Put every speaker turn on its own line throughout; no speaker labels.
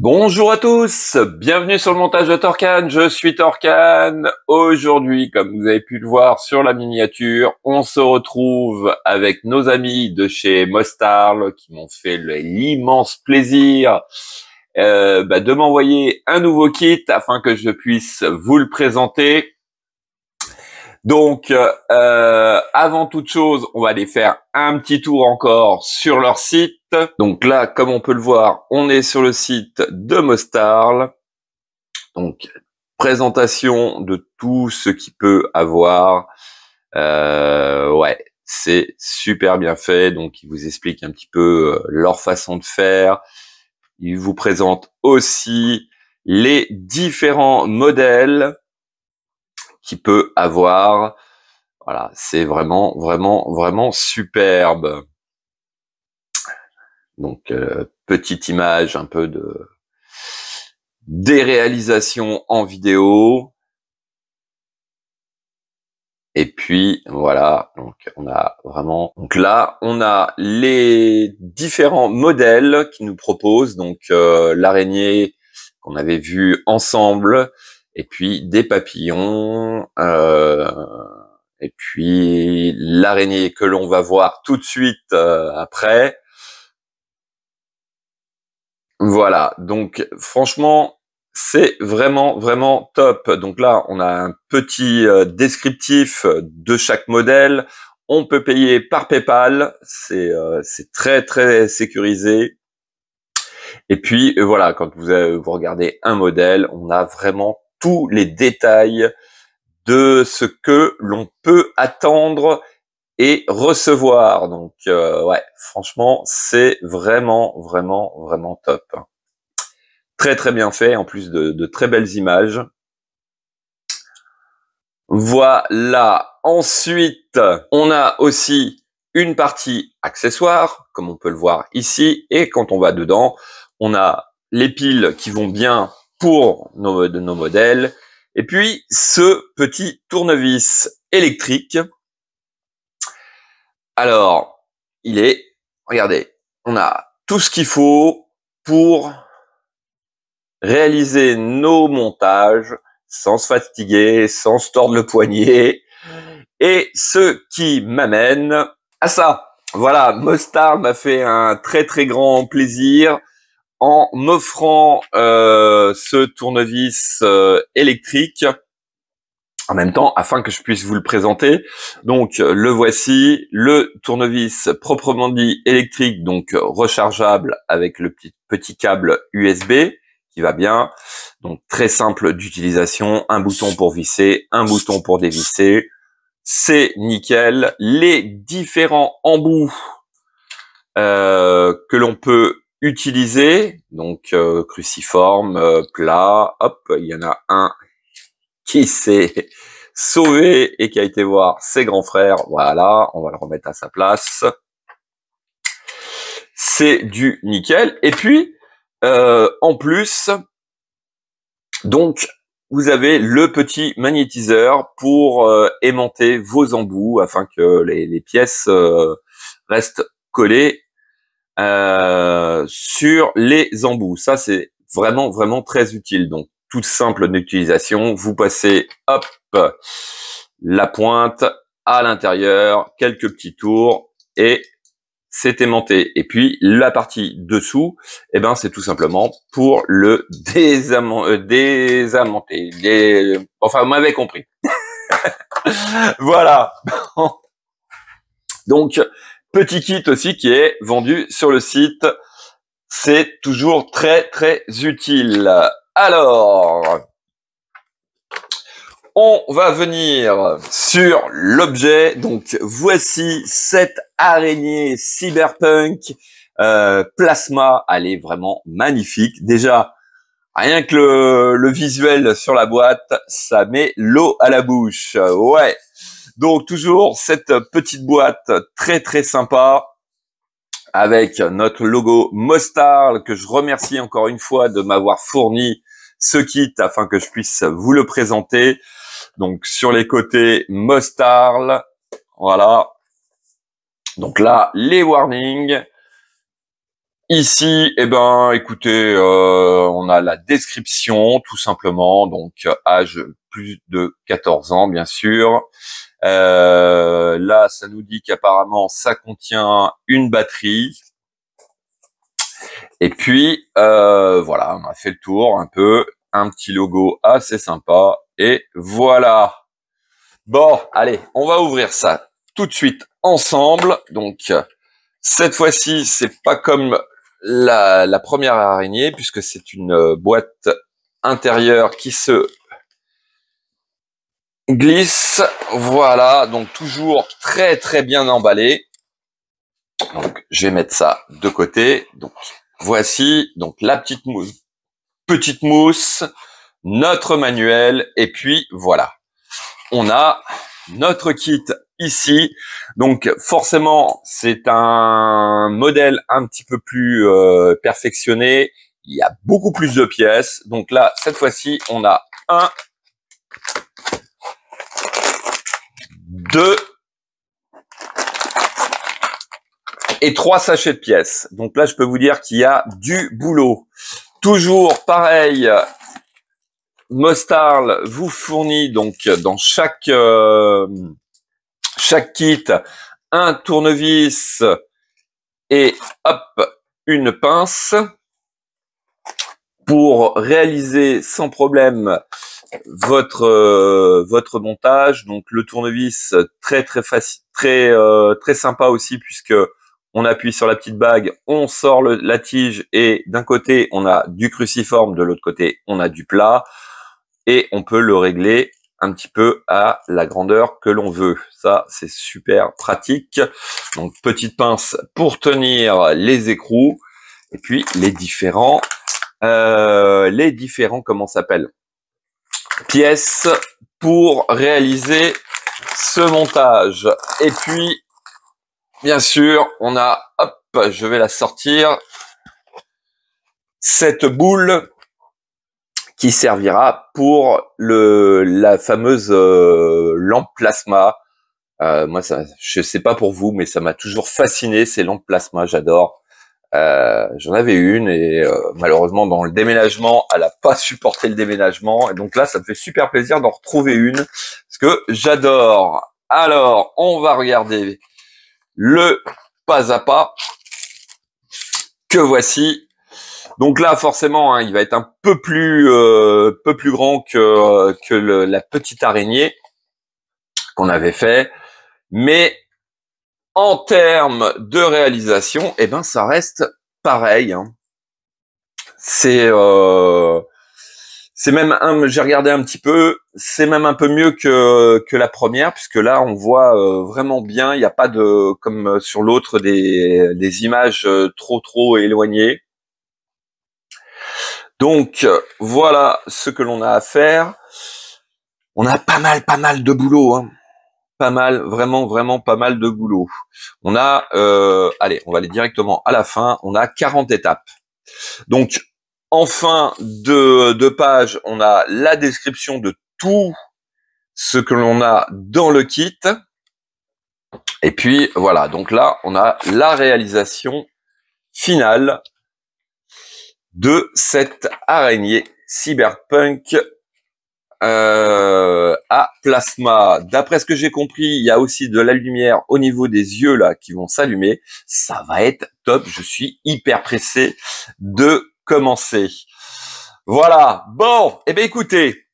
Bonjour à tous, bienvenue sur le montage de Torcan, je suis Torcan. Aujourd'hui, comme vous avez pu le voir sur la miniature, on se retrouve avec nos amis de chez Mostarl qui m'ont fait l'immense plaisir de m'envoyer un nouveau kit afin que je puisse vous le présenter. Donc, avant toute chose, on va aller faire un petit tour encore sur leur site. Donc là, comme on peut le voir, on est sur le site de Mostarl. Donc, présentation de tout ce qu'il peut avoir. Ouais, c'est super bien fait. Donc, ils vous expliquent un petit peu leur façon de faire. Ils vous présentent aussi les différents modèles qu'il peut avoir. Voilà, c'est vraiment, vraiment, vraiment superbe. Donc, petite image un peu des réalisations en vidéo. Et puis, voilà, donc on a vraiment... Donc là, on a les différents modèles qu'ils nous proposent. Donc, l'araignée qu'on avait vu ensemble, et puis des papillons, et puis l'araignée que l'on va voir tout de suite après. Voilà, donc franchement, c'est vraiment, vraiment top. Donc là, on a un petit descriptif de chaque modèle. On peut payer par PayPal, c'est très, très sécurisé. Et puis voilà, quand vous regardez un modèle, on a vraiment tous les détails de ce que l'on peut attendre et recevoir. Donc ouais, franchement, c'est vraiment, vraiment, vraiment top. Très très bien fait, en plus de très belles images. Voilà. Ensuite, on a aussi une partie accessoires, comme on peut le voir ici. Et quand on va dedans, on a les piles qui vont bien pour nos modèles. Et puis, ce petit tournevis électrique. Alors, regardez, on a tout ce qu'il faut pour réaliser nos montages sans se fatiguer, sans se tordre le poignet. Et ce qui m'amène à ça. Voilà, Mostarl m'a fait un très très grand plaisir en m'offrant ce tournevis électrique en même temps afin que je puisse vous le présenter. Donc le voici, le tournevis proprement dit électrique, donc rechargeable avec le petit câble USB qui va bien. Donc très simple d'utilisation, un bouton pour visser, un bouton pour dévisser. C'est nickel. Les différents embouts que l'on peut utiliser, donc cruciforme, plat, hop, il y en a un qui s'est sauvé et qui a été voir ses grands frères. Voilà, on va le remettre à sa place. C'est du nickel. Et puis, en plus, donc, vous avez le petit magnétiseur pour aimanter vos embouts afin que les pièces restent collées sur les embouts. Ça, c'est vraiment, vraiment très utile. Donc, toute simple d'utilisation. Vous passez, hop, la pointe à l'intérieur, quelques petits tours et c'est aimanté. Et puis la partie dessous, eh ben c'est tout simplement pour le désamenter. Enfin, vous m'avez compris. Voilà. Donc petit kit aussi qui est vendu sur le site. C'est toujours très très utile. Alors, on va venir sur l'objet. Donc, voici cette araignée cyberpunk plasma. Elle est vraiment magnifique. Déjà, rien que le visuel sur la boîte, ça met l'eau à la bouche. Ouais. Donc, toujours cette petite boîte très très sympa avec notre logo Mostarl que je remercie encore une fois de m'avoir fourni ce kit afin que je puisse vous le présenter. Donc sur les côtés Mostarl, voilà. Donc là les warnings, Ici, eh ben, écoutez, on a la description, tout simplement. Donc, âge plus de 14 ans, bien sûr. Là, ça nous dit qu'apparemment, ça contient une batterie. Et puis, voilà, on a fait le tour un peu. Un petit logo assez sympa. Et voilà. Bon, allez, on va ouvrir ça tout de suite ensemble. Donc, cette fois-ci, c'est pas comme la première araignée, puisque c'est une boîte intérieure qui se glisse. Voilà, donc toujours très très bien emballé. Donc, je vais mettre ça de côté. Donc, voici donc la petite mousse, notre manuel, et puis voilà. On a notre kit ici. Donc forcément, c'est un modèle un petit peu plus perfectionné. Il y a beaucoup plus de pièces. Donc là, cette fois-ci, on a 1, 2 et 3 sachets de pièces. Donc là, je peux vous dire qu'il y a du boulot. Toujours pareil, Mostarl vous fournit donc dans chaque kit un tournevis et hop, une pince pour réaliser sans problème votre montage. Donc le tournevis très très facile, très sympa aussi, puisque on appuie sur la petite bague, on sort la tige et d'un côté on a du cruciforme, de l'autre côté on a du plat et on peut le régler un petit peu à la grandeur que l'on veut. Ça, c'est super pratique. Donc, petite pince pour tenir les écrous. Et puis, les différents, comment ça s'appelle, pièces pour réaliser ce montage. Et puis, bien sûr, on a, hop, je vais la sortir, cette boule qui servira pour la fameuse lampe plasma. Moi, ça, je sais pas pour vous, mais ça m'a toujours fasciné, ces lampes plasma, j'adore. J'en avais une et malheureusement dans le déménagement, elle a pas supporté le déménagement. Et donc là, ça me fait super plaisir d'en retrouver une parce que j'adore. Alors, on va regarder le pas à pas que voici. Donc là, forcément, hein, il va être un peu plus grand que la petite araignée qu'on avait fait, mais en termes de réalisation, eh ben ça reste pareil. Hein. C'est même j'ai regardé un petit peu, c'est même un peu mieux que la première, puisque là on voit vraiment bien. Il n'y a pas de, comme sur l'autre, des images trop éloignées. Donc voilà ce que l'on a à faire. On a pas mal de boulot, hein. Pas mal, vraiment pas mal de boulot. On a, allez, on va aller directement à la fin. On a 40 étapes. Donc en fin de page, on a la description de tout ce que l'on a dans le kit. Et puis voilà, donc là, on a la réalisation finale de cette araignée cyberpunk à plasma. D'après ce que j'ai compris, il y a aussi de la lumière au niveau des yeux là qui vont s'allumer. Ça va être top. Je suis hyper pressé de commencer. Voilà. Bon, eh bien écoutez.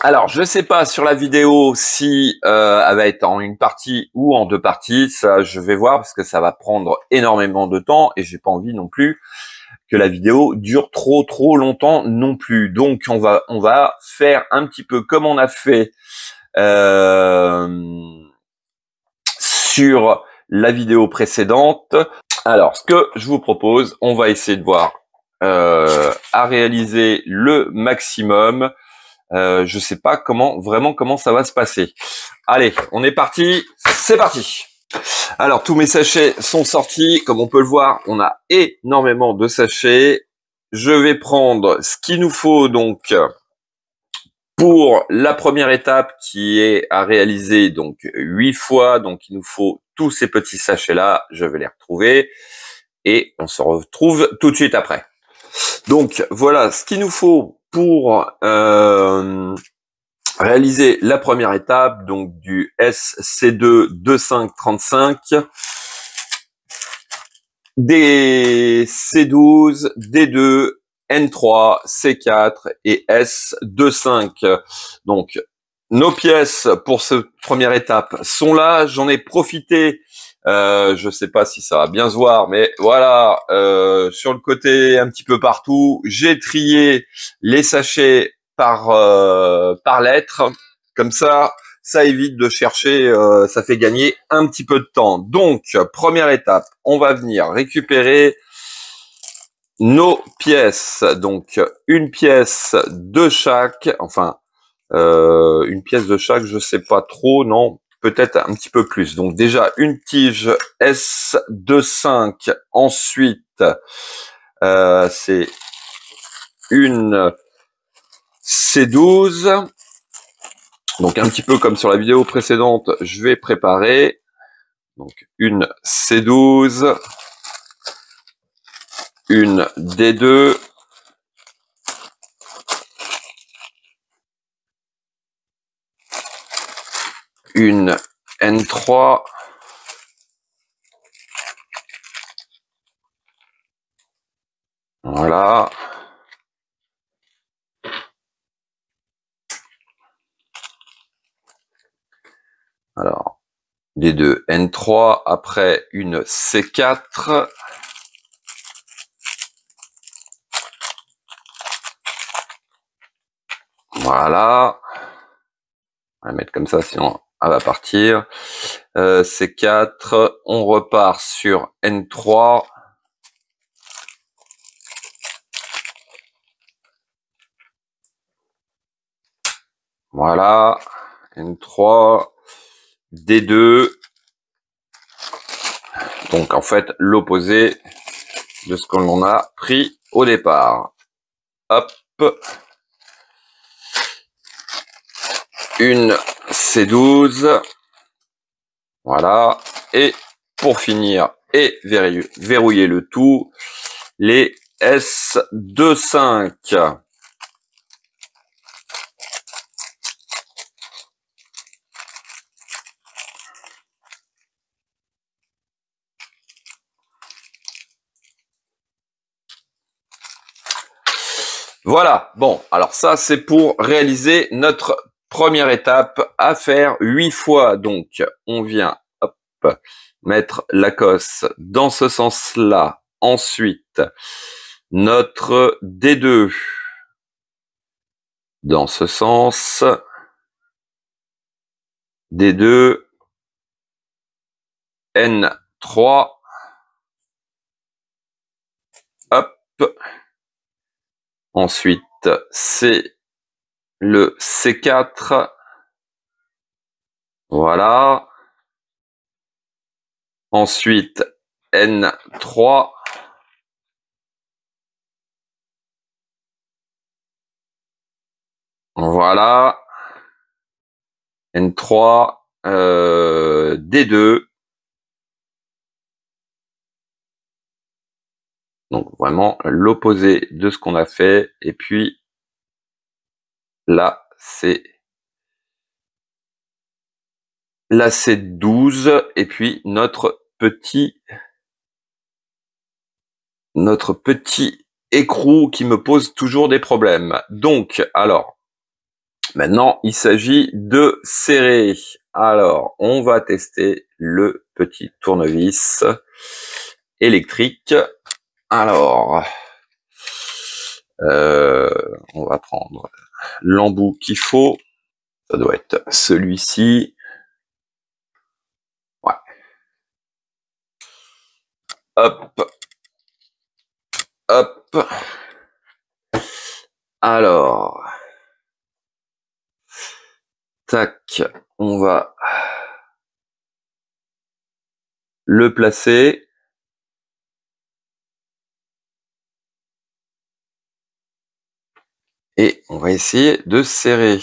Alors, je sais pas sur la vidéo si elle va être en une partie ou en deux parties. Ça, je vais voir parce que ça va prendre énormément de temps et j'ai pas envie non plus que la vidéo dure trop longtemps non plus. Donc on va faire un petit peu comme on a fait sur la vidéo précédente. Alors ce que je vous propose, on va essayer de voir à réaliser le maximum. Je sais pas comment ça va se passer. Allez, on est parti, c'est parti. Alors, tous mes sachets sont sortis. Comme on peut le voir, on a énormément de sachets. Je vais prendre ce qu'il nous faut donc pour la première étape qui est à réaliser donc 8 fois. Donc, il nous faut tous ces petits sachets-là. Je vais les retrouver. et on se retrouve tout de suite après. Donc voilà ce qu'il nous faut pour réaliser la première étape, donc du SC2 2535, des C12, D2, N3, C4 et S25. Donc nos pièces pour cette première étape sont là. J'en ai profité. Je sais pas si ça va bien se voir, mais voilà, sur le côté un petit peu partout, j'ai trié les sachets par lettre. Comme ça évite de chercher, ça fait gagner un petit peu de temps. Donc, première étape, on va venir récupérer nos pièces. Donc, une pièce de chaque, enfin, une pièce de chaque, je sais pas trop, non, peut-être un petit peu plus. Donc déjà une tige S25. Ensuite, c'est une C12. Donc un petit peu comme sur la vidéo précédente, je vais préparer. Donc une C12, une D2, une N3, voilà. Alors, D2, N3, après une C4. Voilà. On va la mettre comme ça, sinon elle va partir. C4, on repart sur N3. Voilà. N3, D2. Donc en fait, l'opposé de ce que l'on a pris au départ. Hop. Une C12. Voilà. Et pour finir et verrouiller le tout, les S25. Voilà, bon, alors ça c'est pour réaliser notre première étape à faire 8 fois. Donc on vient hop, mettre la cosse dans ce sens-là. Ensuite, notre D2 dans ce sens. D2, N3, hop. Ensuite, c'est le C4. Voilà. Ensuite, N3. Voilà. N3, D2. Donc vraiment l'opposé de ce qu'on a fait. Et puis là, c'est la C12 et puis notre petit écrou qui me pose toujours des problèmes. Donc, alors, maintenant, il s'agit de serrer. Alors, on va tester le petit tournevis électrique. Alors, on va prendre l'embout qu'il faut. Ça doit être celui-ci. Ouais. Hop. Hop. Alors. Tac. On va le placer. Et on va essayer de serrer.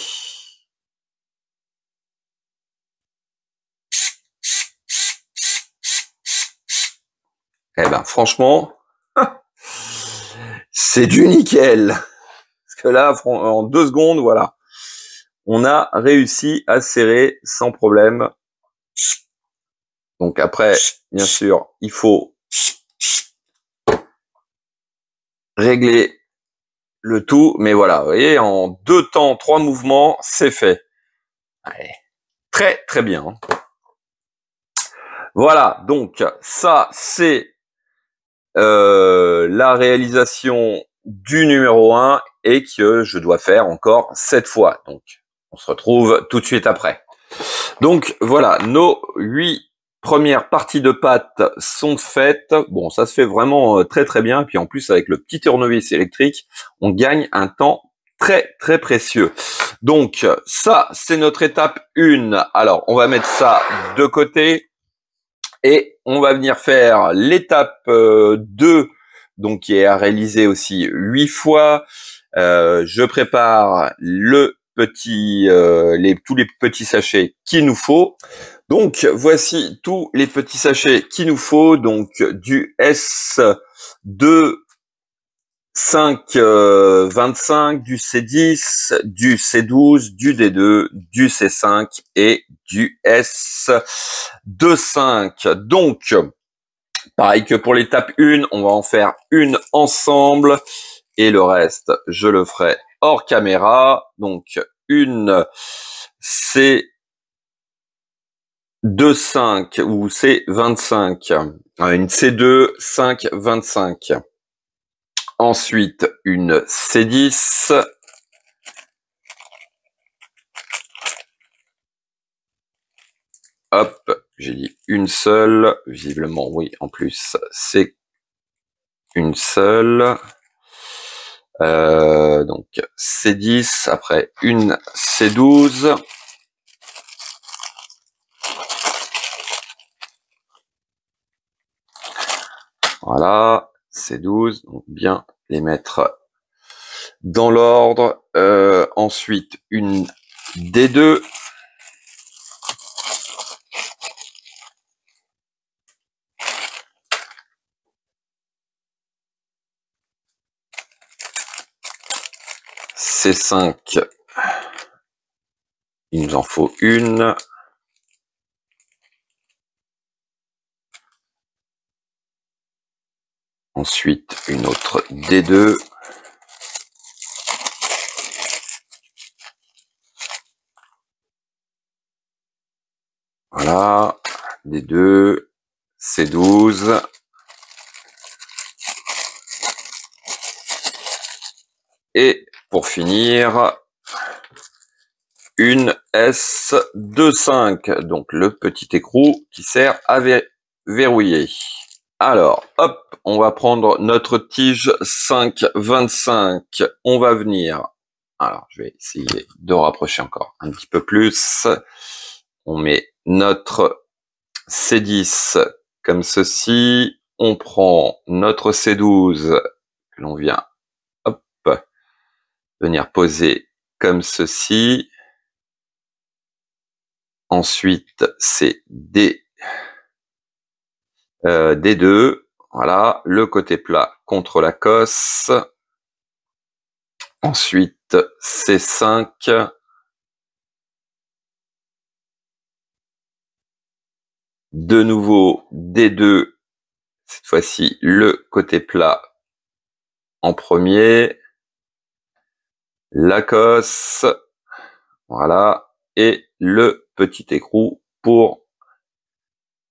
Eh ben, franchement, c'est du nickel. Parce que là, en 2 secondes, voilà. On a réussi à serrer sans problème. Donc après, bien sûr, il faut régler le tout. Mais voilà, vous voyez, en 2 temps, 3 mouvements, c'est fait. Allez. Très, très bien. Voilà, donc ça, c'est la réalisation du numéro 1 et que je dois faire encore 7 fois. Donc, on se retrouve tout de suite après. Donc, voilà, nos 8 premières parties de pâte sont faites. Bon, ça se fait vraiment très, très bien. Et puis, en plus, avec le petit tournevis électrique, on gagne un temps très, très précieux. Donc, ça, c'est notre étape 1. Alors, on va mettre ça de côté. Et on va venir faire l'étape 2, donc qui est à réaliser aussi 8 fois. Je prépare le petit, tous les petits sachets qu'il nous faut. Donc voici tous les petits sachets qu'il nous faut. Donc du S2 5 25, du C10, du C12, du D2, du C5 et du S25. Donc, pareil que pour l'étape 1, on va en faire une ensemble et le reste, je le ferai hors caméra. Donc, une C25 ou C25, une C2 5 25. Ensuite, une C10. Hop, j'ai dit une seule. Visiblement, oui, en plus, c'est une seule. Donc, C10, après une C12. Voilà, C12, donc bien les mettre dans l'ordre. Ensuite, une D2. C5. Il nous en faut une. Ensuite, une autre D2. Voilà, D2, C12. Et pour finir, une S25, donc le petit écrou qui sert à verrouiller. Alors, hop, on va prendre notre tige 5,25. On va venir. Alors, je vais essayer de rapprocher encore un petit peu plus. On met notre C10 comme ceci. On prend notre C12 que l'on vient, hop, venir poser comme ceci. Ensuite, c'est D2. Voilà, le côté plat contre la cosse. Ensuite, C5. De nouveau, D2. Cette fois-ci, le côté plat en premier. La cosse. Voilà. Et le petit écrou pour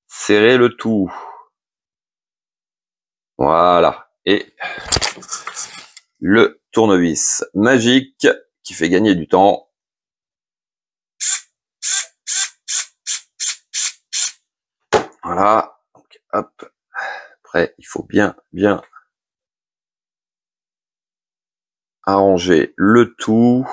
serrer le tout. Voilà. Et le tournevis magique qui fait gagner du temps. Voilà. Donc, hop. Après, il faut bien arranger le tout.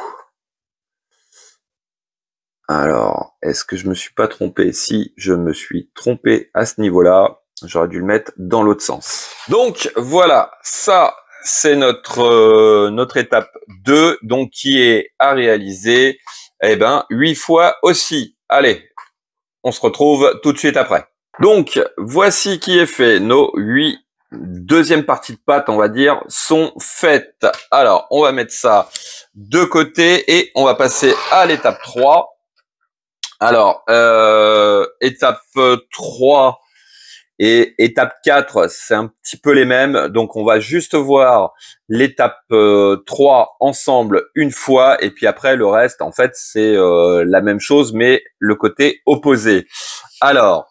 Alors, est-ce que je me suis pas trompé? Si je me suis trompé à ce niveau-là, j'aurais dû le mettre dans l'autre sens. Donc voilà, ça c'est notre étape 2, donc qui est à réaliser 8 fois aussi. Allez, on se retrouve tout de suite après. Donc voici qui est fait, nos 8 deuxième partie de pâte, on va dire, sont faites. Alors, on va mettre ça de côté et on va passer à l'étape 3. Alors, étape 3 et étape 4, c'est un petit peu les mêmes. Donc, on va juste voir l'étape 3 ensemble une fois. Et puis après, le reste, en fait, c'est la même chose, mais le côté opposé. Alors,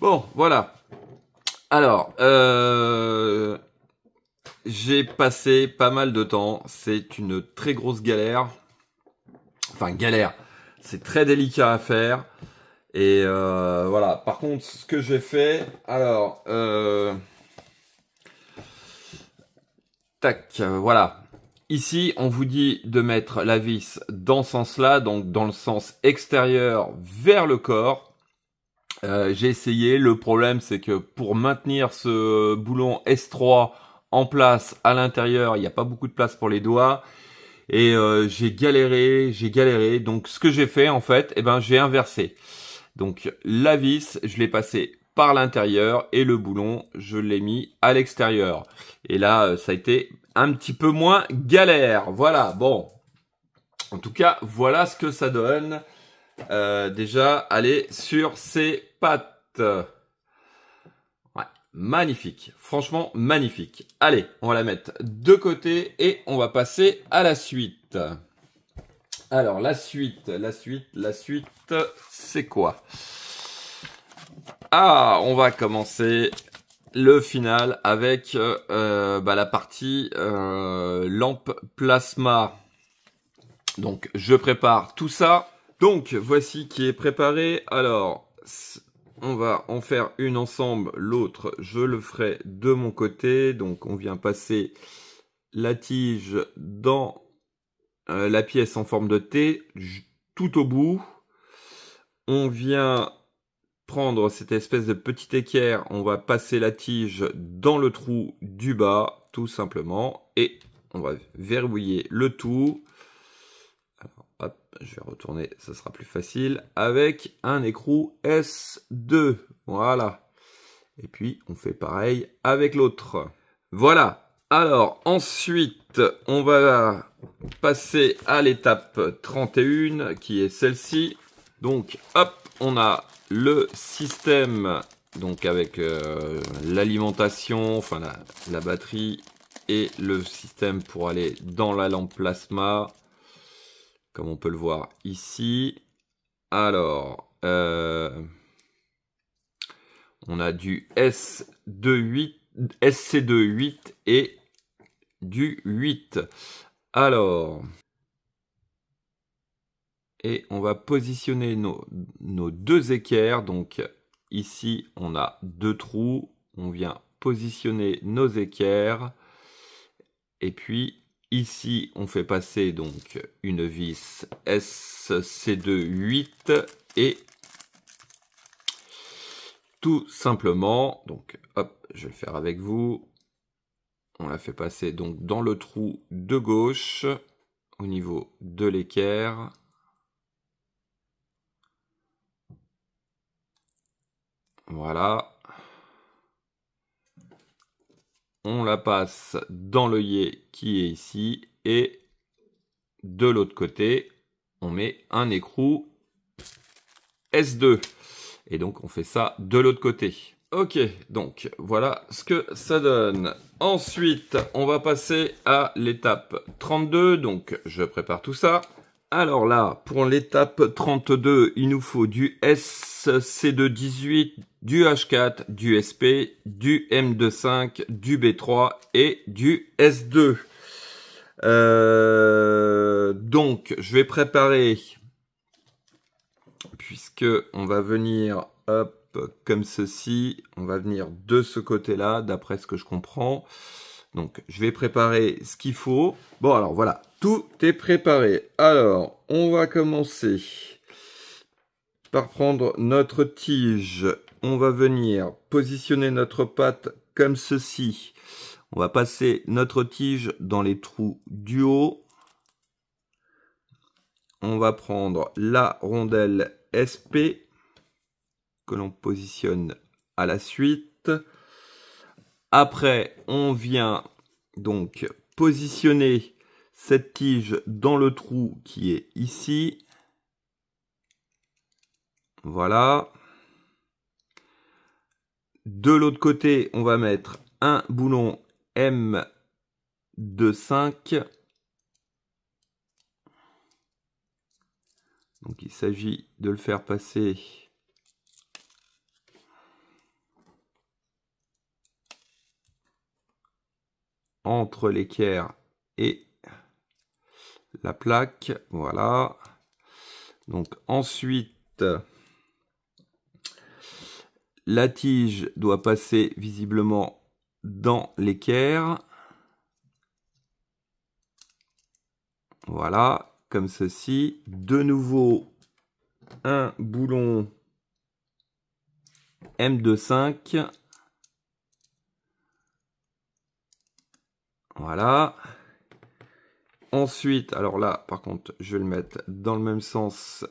Bon, voilà. Alors, j'ai passé pas mal de temps. C'est une très grosse galère. Enfin, galère. C'est très délicat à faire. Et voilà. Par contre, ce que j'ai fait, alors, tac, voilà. Ici, on vous dit de mettre la vis dans ce sens-là, donc dans le sens extérieur vers le corps. J'ai essayé. Le problème, c'est que pour maintenir ce boulon S3 en place à l'intérieur, il n'y a pas beaucoup de place pour les doigts. Et j'ai galéré. Donc, ce que j'ai fait, en fait, eh ben, j'ai inversé. Donc, la vis, je l'ai passée par l'intérieur et le boulon, je l'ai mis à l'extérieur. Et là, ça a été un petit peu moins galère. Voilà, bon. En tout cas, voilà ce que ça donne. Déjà, aller sur ses pattes. Ouais, magnifique. Franchement, magnifique. Allez, on va la mettre de côté et on va passer à la suite. Alors, la suite, c'est quoi? Ah, on va commencer le final avec la partie lampe plasma. Donc, je prépare tout ça. Donc, voici qui est préparé. Alors, on va en faire une ensemble. L'autre, je le ferai de mon côté. Donc, on vient passer la tige dans la pièce en forme de T, tout au bout. On vient prendre cette espèce de petit équerre. On va passer la tige dans le trou du bas, tout simplement. Et on va verrouiller le tout. Hop, je vais retourner, ça sera plus facile, avec un écrou S2, voilà. Et puis, on fait pareil avec l'autre. Voilà, alors ensuite, on va passer à l'étape 31, qui est celle-ci. Donc, hop, on a le système, donc avec l'alimentation, enfin la batterie, et le système pour aller dans la lampe plasma. Comme on peut le voir ici. Alors, on a du SC2 8 et du 8. Alors, et on va positionner nos deux équerres. Donc ici, on a deux trous. On vient positionner nos équerres. Et puis, ici, on fait passer donc une vis SC2 8 et tout simplement, donc hop, je vais le faire avec vous. On la fait passer donc dans le trou de gauche au niveau de l'équerre. Voilà. On la passe dans l'œillet qui est ici et de l'autre côté, on met un écrou S2. Et donc, on fait ça de l'autre côté. Ok, donc voilà ce que ça donne. Ensuite, on va passer à l'étape 32. Donc, je prépare tout ça. Alors là, pour l'étape 32, il nous faut du SC218, du H4, du SP, du M25, du B3 et du S2. Donc, je vais préparer, puisque on va venir, hop, comme ceci. On va venir de ce côté-là, d'après ce que je comprends. Donc, je vais préparer ce qu'il faut. Bon, alors voilà, tout est préparé. Alors, on va commencer par prendre notre tige. On va venir positionner notre patte comme ceci. On va passer notre tige dans les trous du haut. On va prendre la rondelle SP que l'on positionne à la suite. Après, on vient donc positionner cette tige dans le trou qui est ici. Voilà. De l'autre côté, on va mettre un boulon M25. Donc il s'agit de le faire passer
entre l'équerre et la plaque. Voilà. Donc ensuite, la tige doit passer visiblement dans l'équerre. Voilà, comme ceci. De nouveau, un boulon M25. Voilà. Ensuite, alors là, par contre, je vais le mettre dans le même sens.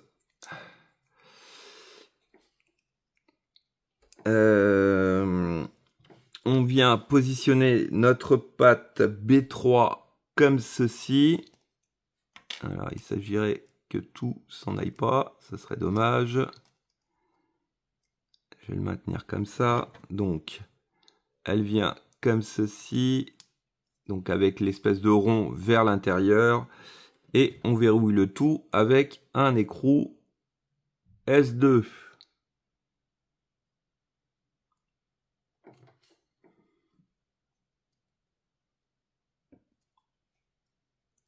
On vient positionner notre patte B3 comme ceci. Alors, il s'agirait que tout s'en aille pas, ça serait dommage. Je vais le maintenir comme ça. Donc, elle vient comme ceci. Donc, avec l'espèce de rond vers l'intérieur. Et on verrouille le tout avec un écrou S2.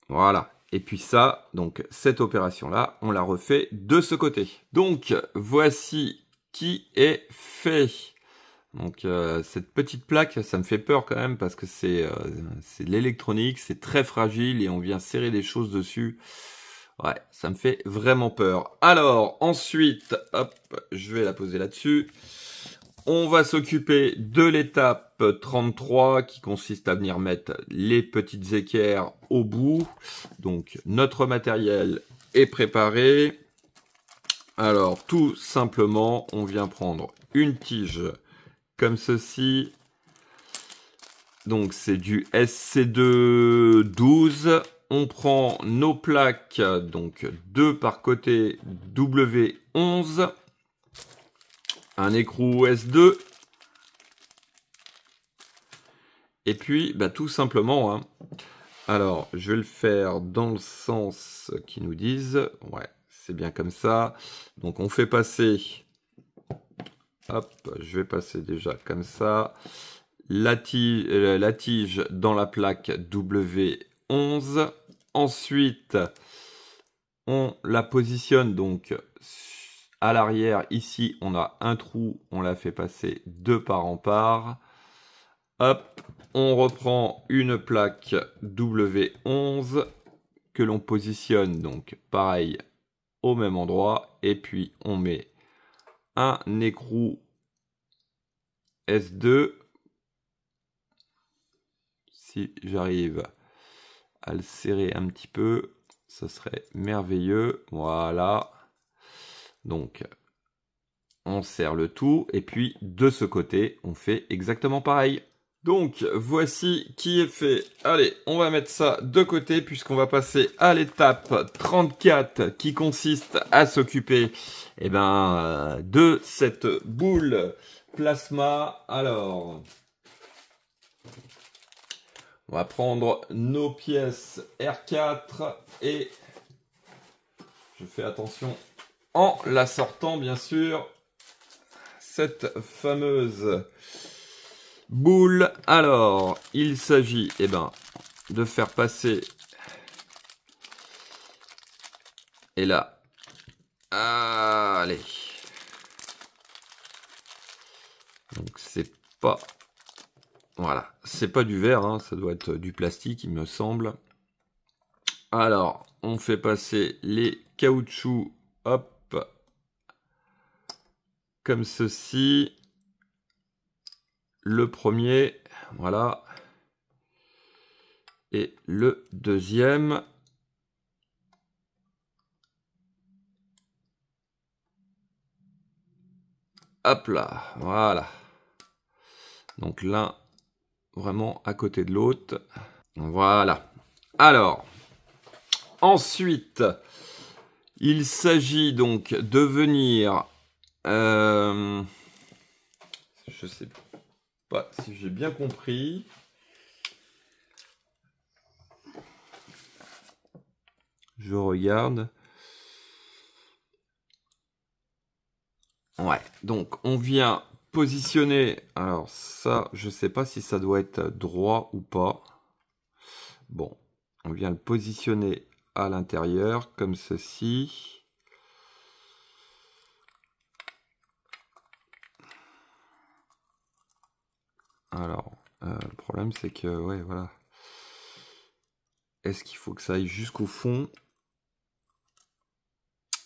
Voilà. Et puis ça, donc cette opération-là, on la refait de ce côté. Donc, voici qui est fait. Donc, cette petite plaque, ça me fait peur quand même parce que c'est de l'électronique, c'est très fragile et on vient serrer des choses dessus. Ouais, ça me fait vraiment peur. Alors, ensuite, hop, je vais la poser là-dessus. On va s'occuper de l'étape 33 qui consiste à venir mettre les petites équerres au bout. Donc notre matériel est préparé. Alors tout simplement, on vient prendre une tige comme ceci. Donc c'est du SC2 12. On prend nos plaques, donc 2 par côté W11. Un écrou S2. Et puis, bah, tout simplement, hein. Alors, je vais le faire dans le sens qu'ils nous disent. Ouais, c'est bien comme ça. Donc, on fait passer... Hop, je vais passer déjà comme ça. La tige dans la plaque W11. Ensuite, on la positionne donc à l'arrière. Ici, on a un trou. On la fait passer de part en part. Hop, on reprend une plaque W11 que l'on positionne donc pareil au même endroit. Et puis, on met un écrou S2. Si j'arrive à le serrer un petit peu, ça serait merveilleux. Voilà. Donc, on serre le tout. Et puis, de ce côté, on fait exactement pareil. Donc, voici qui est fait. Allez, on va mettre ça de côté puisqu'on va passer à l'étape 34 qui consiste à s'occuper de cette boule plasma. Alors, on va prendre nos pièces R4 et je fais attention en la sortant, bien sûr, cette fameuse boule. Alors, il s'agit de faire passer, et là, allez, donc c'est pas, voilà, c'est pas du verre, hein, ça doit être du plastique, il me semble. Alors, on fait passer les caoutchoucs, hop, comme ceci. Le premier, voilà. Et le deuxième. Hop là, voilà. Donc l'un vraiment à côté de l'autre. Voilà. Alors, ensuite, il s'agit donc de venir... je sais pas si j'ai bien compris. Je regarde. Ouais, donc on vient positionner. Alors ça, je sais pas si ça doit être droit ou pas. Bon, on vient le positionner à l'intérieur, comme ceci. Alors, le problème c'est que, ouais, voilà. Est-ce qu'il faut que ça aille jusqu'au fond?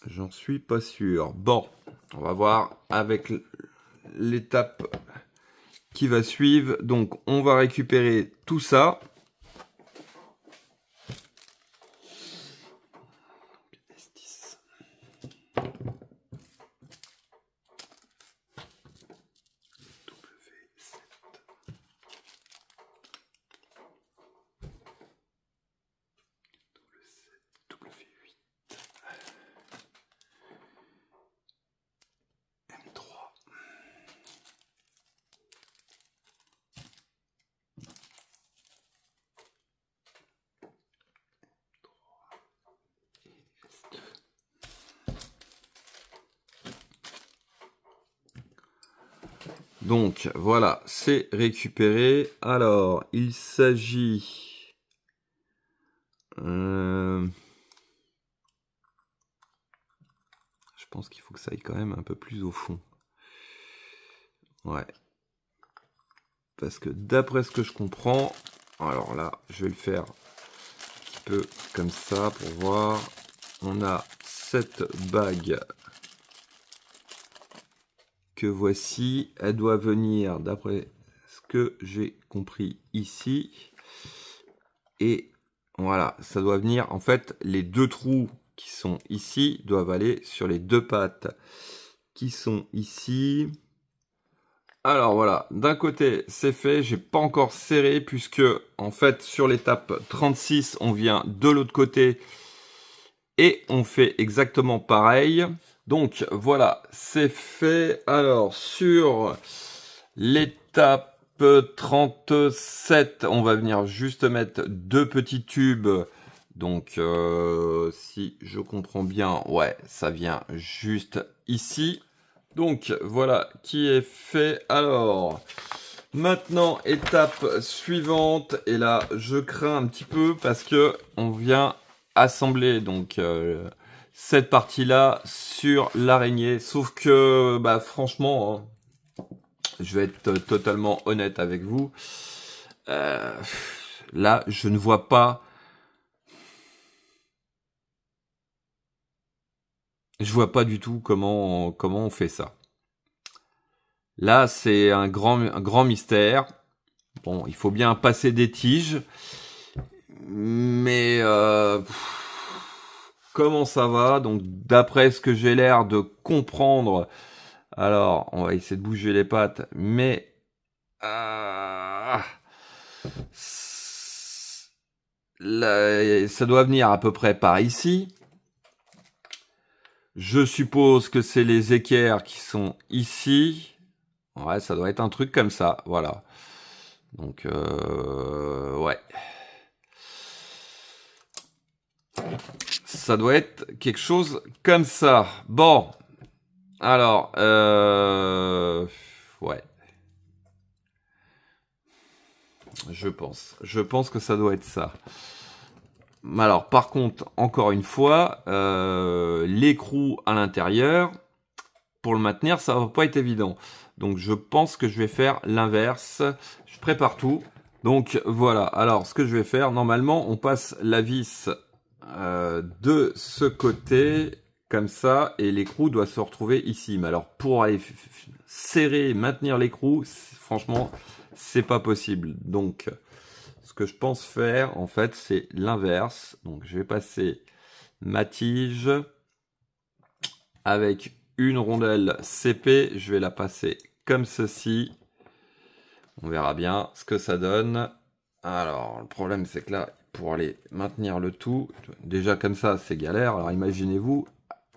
J'en suis pas sûr. Bon, on va voir avec l'étape qui va suivre. Donc, on va récupérer tout ça. Donc voilà, c'est récupéré. Alors, il s'agit... Je pense qu'il faut que ça aille quand même un peu plus au fond. Ouais. Parce que d'après ce que je comprends... Alors là, je vais le faire un petit peu comme ça pour voir. On a cette bague que voici. Elle doit venir d'après ce que j'ai compris ici. Et voilà, ça doit venir, en fait, les deux trous qui sont ici doivent aller sur les deux pattes qui sont ici. Alors voilà, d'un côté c'est fait, j'ai pas encore serré puisque en fait sur l'étape 36 on vient de l'autre côté et on fait exactement pareil. Donc voilà, c'est fait. Alors sur l'étape 37, on va venir juste mettre deux petits tubes. Donc si je comprends bien, ouais, ça vient juste ici. Donc voilà qui est fait. Alors maintenant étape suivante, et là je crains un petit peu parce que on vient assembler donc cette partie là sur l'araignée, sauf que bah franchement hein, je vais être totalement honnête avec vous, là je ne vois pas. Je vois pas du tout comment on fait ça. Là, c'est un grand mystère. Bon, il faut bien passer des tiges. Mais comment ça va? Donc, d'après ce que j'ai l'air de comprendre, alors, on va essayer de bouger les pattes, mais là, ça doit venir à peu près par ici. Je suppose que c'est les équerres qui sont ici. Ouais, ça doit être un truc comme ça, voilà. Donc, ouais. Ça doit être quelque chose comme ça. Bon. Alors, ouais. Je pense que ça doit être ça. Alors, par contre, encore une fois, l'écrou à l'intérieur, pour le maintenir, ça va pas être évident. Donc, je pense que je vais faire l'inverse. Je prépare tout. Donc, voilà. Alors, ce que je vais faire, normalement, on passe la vis de ce côté, comme ça, et l'écrou doit se retrouver ici. Mais alors, pour aller serrer, maintenir l'écrou, franchement, c'est pas possible. Donc, ce que je pense faire, en fait, c'est l'inverse. Donc, je vais passer ma tige avec une rondelle CP. Je vais la passer comme ceci. On verra bien ce que ça donne. Alors, le problème, c'est que là, pour aller maintenir le tout, déjà comme ça, c'est galère. Alors, imaginez-vous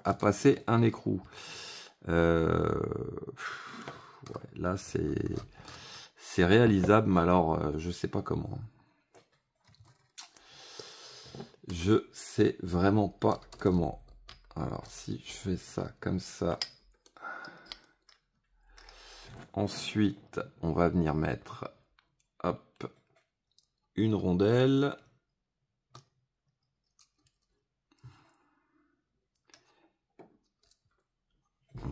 à passer un écrou. Ouais, là, c'est réalisable, mais alors, je sais pas comment. Je sais vraiment pas comment. Alors, si je fais ça comme ça. Ensuite, on va venir mettre, hop, une rondelle.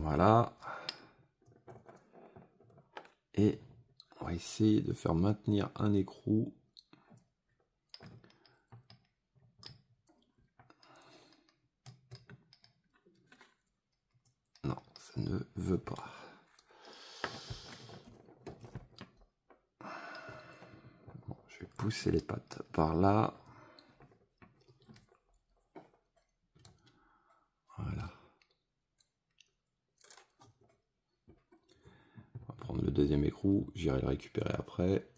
Voilà. Et on va essayer de faire maintenir un écrou. Non, ça ne veut pas. Bon, je vais pousser les pattes par là. Voilà. On va prendre le deuxième écrou, j'irai le récupérer après.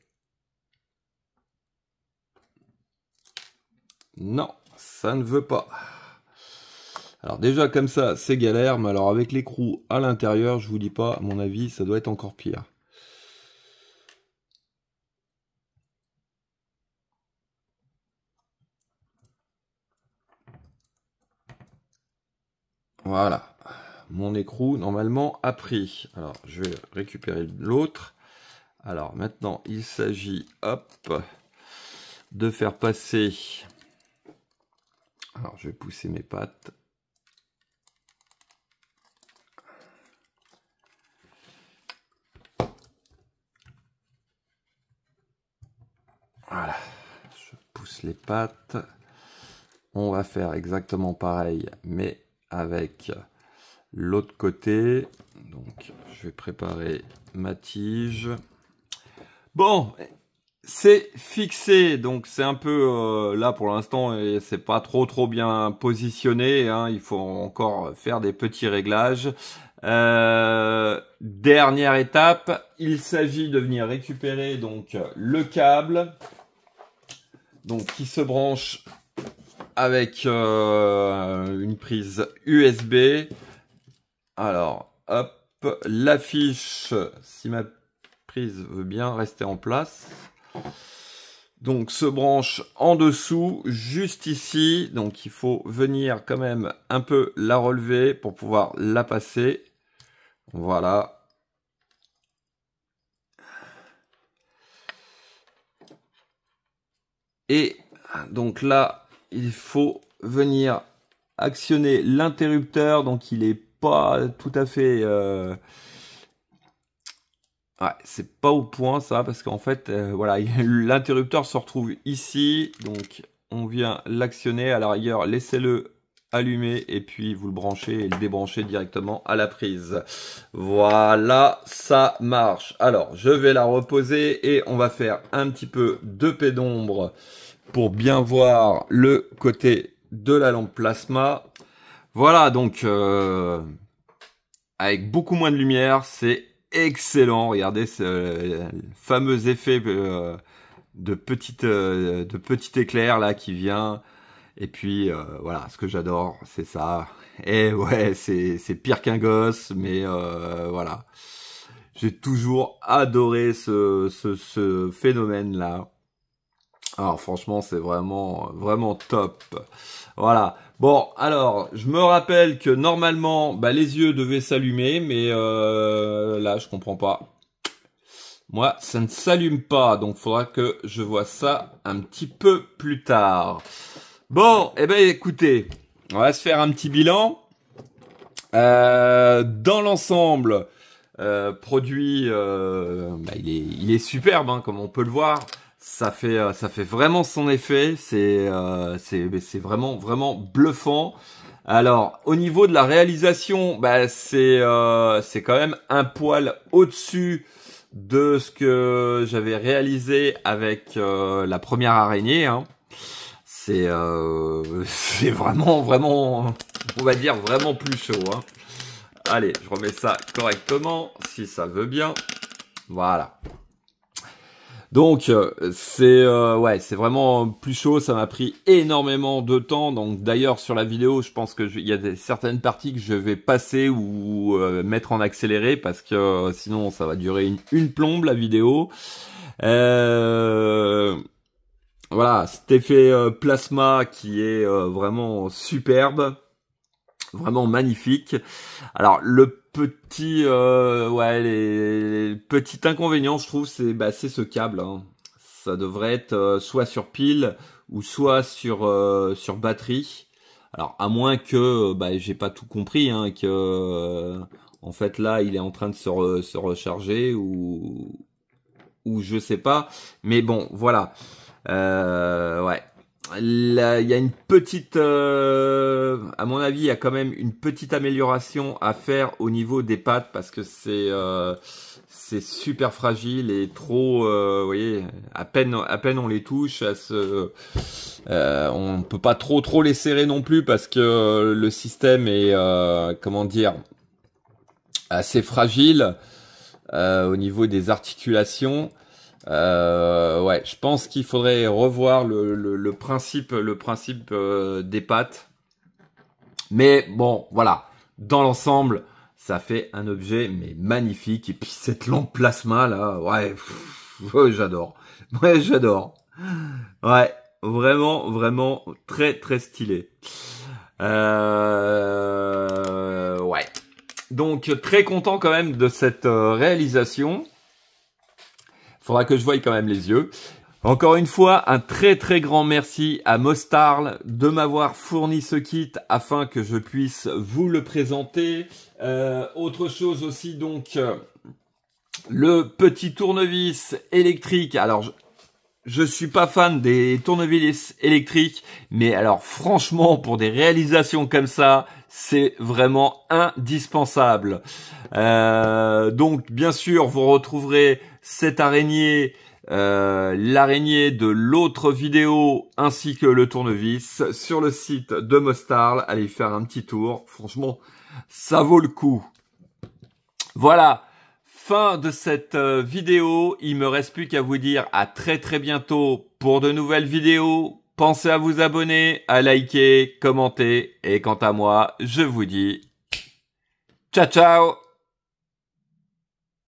Non, ça ne veut pas. Alors déjà comme ça, c'est galère, mais alors avec l'écrou à l'intérieur, je vous dis pas, à mon avis, ça doit être encore pire. Voilà, mon écrou normalement a pris. Alors je vais récupérer l'autre. Alors maintenant, il s'agit, hop, de faire passer. Alors je vais pousser mes pattes. Voilà, je pousse les pattes. On va faire exactement pareil, mais avec l'autre côté. Donc, je vais préparer ma tige. Bon, c'est fixé, donc c'est un peu là pour l'instant, et c'est pas trop bien positionné. Hein, il faut encore faire des petits réglages. Dernière étape, il s'agit de venir récupérer donc le câble, donc qui se branche avec une prise USB. Alors, hop, l'affiche, si ma prise veut bien rester en place. Donc, se branche en dessous, juste ici. Donc, il faut venir quand même un peu la relever pour pouvoir la passer. Voilà. Et donc là, il faut venir actionner l'interrupteur. Donc, il est pas tout à fait... Ouais, c'est pas au point ça, parce qu'en fait, voilà, l'interrupteur se retrouve ici. Donc, on vient l'actionner. À la rigueur, laissez-le allumer et puis vous le branchez et le débranchez directement à la prise. Voilà, ça marche. Alors, je vais la reposer et on va faire un petit peu de pénombre pour bien voir le côté de la lampe plasma. Voilà, donc avec beaucoup moins de lumière, c'est excellent. Regardez ce fameux effet de petit éclair là qui vient. Et puis voilà, ce que j'adore, c'est ça. Et ouais, c'est pire qu'un gosse, mais voilà. J'ai toujours adoré ce phénomène là. Alors franchement, c'est vraiment top. Voilà. Bon, alors, je me rappelle que normalement, bah, les yeux devaient s'allumer, mais là, je comprends pas. Moi, ça ne s'allume pas, donc faudra que je vois ça un petit peu plus tard. Bon, eh ben, écoutez, on va se faire un petit bilan. Dans l'ensemble, produit, bah, il est superbe, hein, comme on peut le voir. Ça fait vraiment son effet. C'est vraiment bluffant. Alors, au niveau de la réalisation, bah, c'est quand même un poil au-dessus de ce que j'avais réalisé avec la première araignée. Hein. C'est vraiment, on va dire vraiment plus chaud. Hein. Allez, je remets ça correctement, si ça veut bien. Voilà. Donc ouais, c'est vraiment plus chaud, ça m'a pris énormément de temps. Donc d'ailleurs sur la vidéo, je pense que il y a certaines parties que je vais passer ou mettre en accéléré parce que sinon ça va durer une plombe la vidéo. Voilà, cet effet plasma qui est vraiment superbe, vraiment magnifique. Alors le petit les petits inconvénients, je trouve, c'est ce câble. Hein. Ça devrait être soit sur pile ou soit sur batterie. Alors à moins que j'ai pas tout compris, hein, que en fait là il est en train de se recharger ou je sais pas. Mais bon, voilà. Ouais. Là, il y a une petite, à mon avis, il y a quand même une petite amélioration à faire au niveau des pattes parce que c'est super fragile et trop, vous voyez, à peine on les touche, on peut pas trop les serrer non plus parce que le système est, comment dire, assez fragile au niveau des articulations. Ouais, je pense qu'il faudrait revoir le principe des pattes. Mais bon, voilà. Dans l'ensemble, ça fait un objet mais magnifique. Et puis cette lampe plasma là, ouais, ouais, j'adore. Ouais, j'adore. Ouais, vraiment très stylé. Ouais. Donc très content quand même de cette réalisation. Faudra que je voie quand même les yeux. Encore une fois, un très grand merci à Mostarl de m'avoir fourni ce kit afin que je puisse vous le présenter. Autre chose aussi, donc, le petit tournevis électrique. Alors, je suis pas fan des tournevis électriques, mais alors franchement, pour des réalisations comme ça, c'est vraiment indispensable. Donc, bien sûr, vous retrouverez cette araignée, l'araignée de l'autre vidéo, ainsi que le tournevis sur le site de Mostarl. Allez faire un petit tour. Franchement, ça vaut le coup. Voilà. Fin de cette vidéo. Il me reste plus qu'à vous dire à très bientôt pour de nouvelles vidéos. Pensez à vous abonner, à liker, commenter. Et quant à moi, je vous dis ciao ciao.